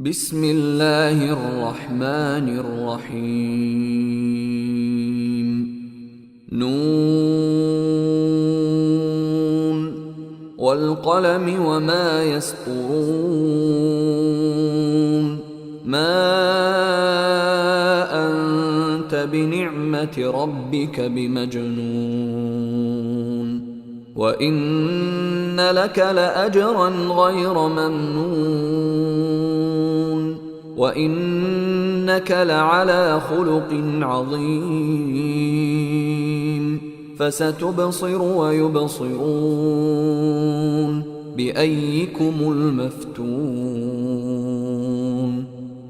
بسم الله الرحمن الرحيم نون والقلم وما يسطرون ما أنت بنعمة ربك بمجنون وإن لك لأجرا غير ممنون وإنك لعلى خلق عظيم فستبصر ويبصرون بأيكم المفتون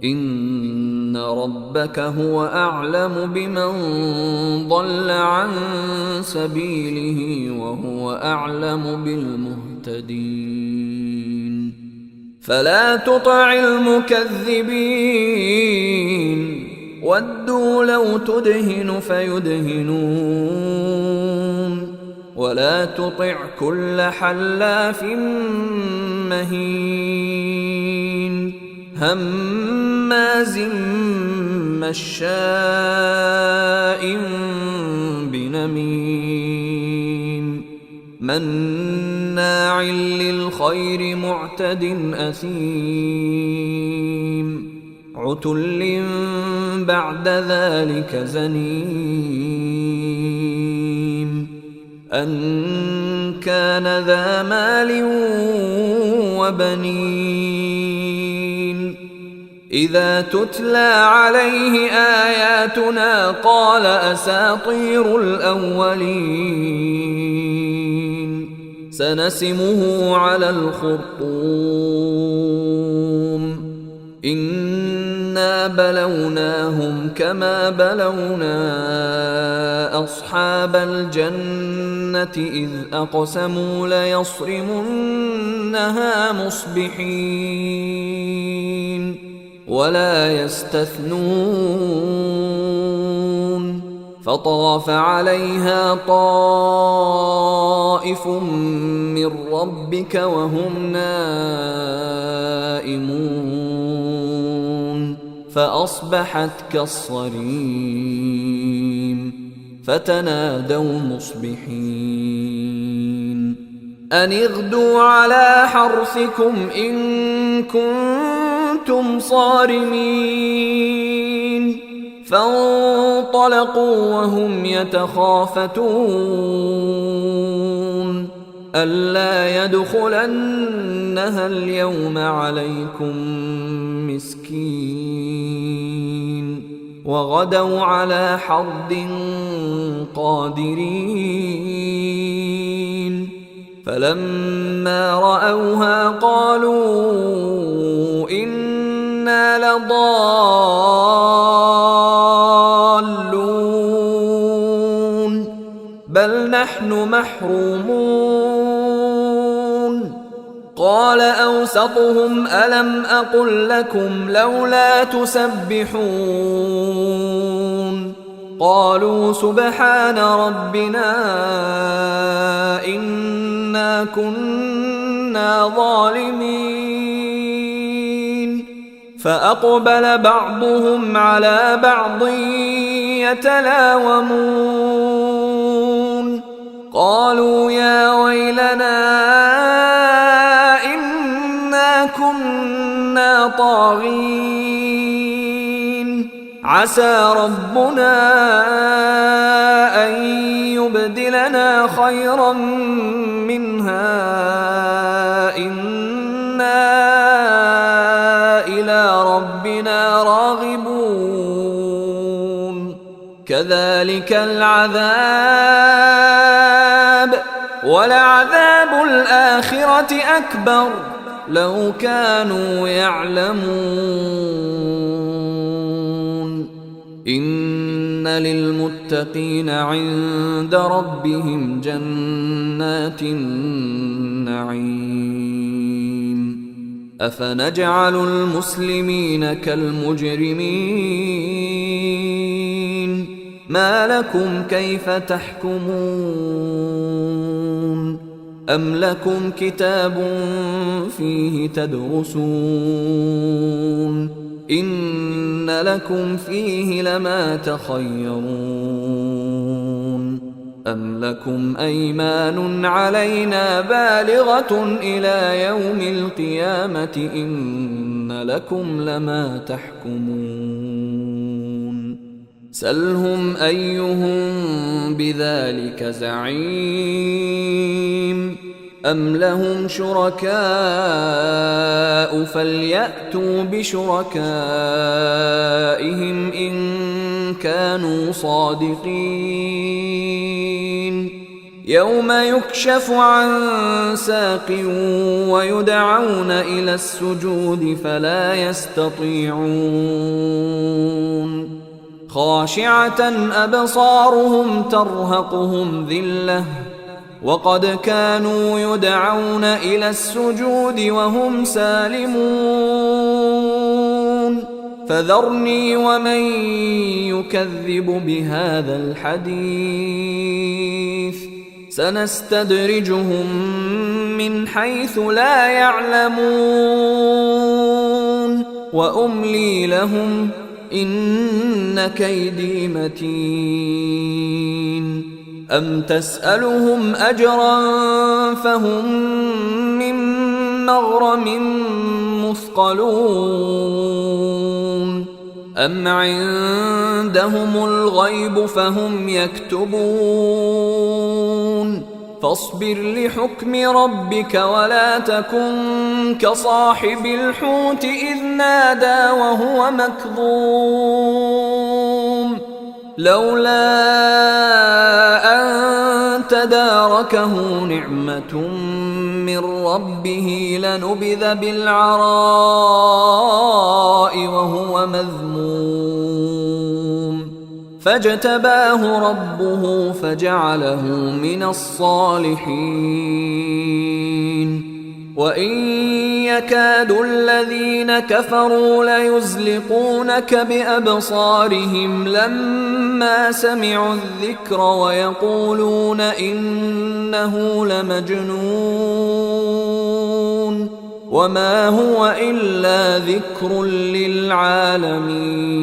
إن ربك هو أعلم بمن ضل عن سبيله وهو أعلم بالمهتدين فلا تطع المكذبين ودوا لو تدهن فيدهنون ولا تطع كل حلاف مهين هماز مشاء بنميم مناع للخير معتد أثيم عتل بعد ذلك زنيم أن كان ذا مال وبنين إذا تتلى عليه آياتنا قال أساطير الأولين سنسمه على الخرطوم إنا بلوناهم كما بلونا أصحاب الجنة إذ أقسموا ليصرمنها مصبحين ولا يستثنون فطاف عليها طائف من ربك وهم نائمون فأصبحت كالصريم فتنادوا مصبحين أن اغدوا على حرثكم إن كنتم صارمين فانطلقوا وهم يتخافتون ألا يدخلنها اليوم عليكم مسكين وغدوا على حرد قادرين فلما رأوها قالوا إنا لضالون بل نحن محرومون قال أوسطهم ألم أقل لكم لولا تسبحون قالوا سبحان ربنا إنا كنا ظالمين فأقبل بعضهم على بعض يتلاومون قالوا يا ويلنا إنا كنا طاغين عسى ربنا أن يبدلنا خيرا منها إنا إلى ربنا راغبون كذلك العذاب ولعذاب الآخرة أكبر لو كانوا يعلمون إن للمتقين عند ربهم جنات النعيم أفنجعل المسلمين كالمجرمين ما لكم كيف تحكمون أم لكم كتاب فيه تدرسون إن لكم فيه لما تخيرون أم لكم أيمان علينا بالغة إلى يوم القيامة إن لكم لما تحكمون سلهم أيهم بذلك زعيم أم لهم شركاء فليأتوا بشركائهم إن كانوا صادقين يوم يكشف عن ساق ويدعون إلى السجود فلا يستطيعون خاشعة أبصارهم ترهقهم ذلة وقد كانوا يدعون إلى السجود وهم سالمون فذرني ومن يكذب بهذا الحديث سنستدرجهم من حيث لا يعلمون وأملي لهم إن كيدي متين أم تسألهم أجرا فهم من مغرم مثقلون أم عندهم الغيب فهم يكتبون فاصبر لحكم ربك ولا تكن كصاحب الحوت إذ نادى وهو مكظوم لولا أن تداركه نعمة من ربه لنبذ بالعراء وهو مذموم فاجتباه ربه فجعله من الصالحين وإن يكاد الذين كفروا ليزلقونك بأبصارهم لما سمعوا الذكر ويقولون إنه لمجنون وما هو إلا ذكر للعالمين